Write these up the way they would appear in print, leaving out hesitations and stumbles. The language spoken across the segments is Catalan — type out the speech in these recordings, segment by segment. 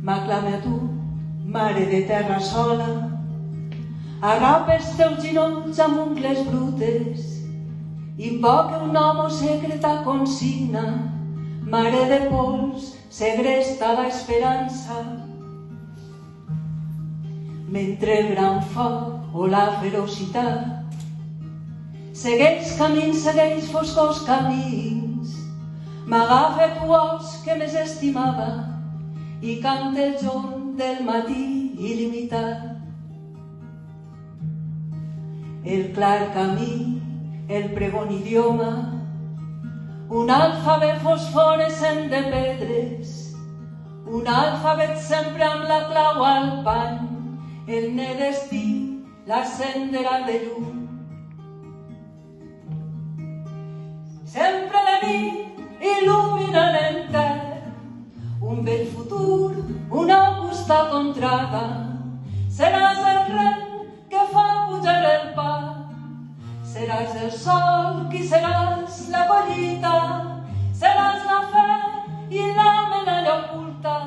m'aclame a tu, mare de terra sola, arrapa els teus ginolls amb ungles brutes, invoca un home secreta consigna, mare de pols, segresta l'esperança. Mentre el gran foc o la ferocitat segueix camins, segueix foscos camins, m'agafa tu os que més estimava i canta el jorn del matí il·limitat. El clar camí, el pregon idioma, un alfabet fosforescent de pedres, un alfabet sempre amb la clau al pany, el ne destí, la sendera de llum. Sempre de nit il·lumina l'entern, un vell futur, una augusta contrada, seràs el rei que fa pujar el pa, seràs el sol qui seràs la collita, seràs la fe i la medalla oculta,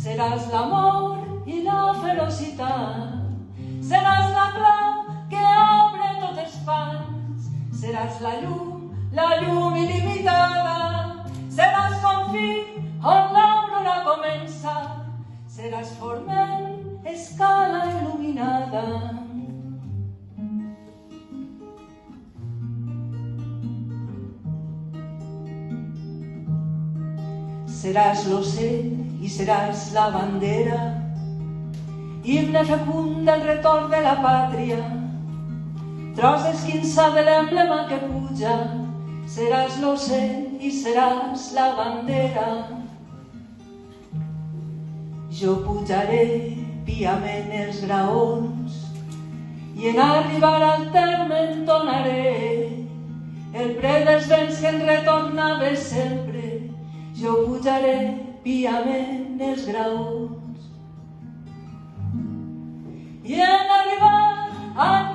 seràs l'amor i la ferocitat, seràs la clau que obre tots els pans, seràs la llum il·limitada, seràs confit on l'aurora comença, seràs forment, escala il·luminada. Seràs l'ocell i seràs la bandera, himne fecund del retorn de la pàtria, tros esquinçat de l'emblema que puja, seràs l'ocell i seràs la bandera. Jo pujaré piament els graons i en arribar al terme entonaré el pre dels vents que en retornava sempre. Jo pujaré piament els graons i en arribar al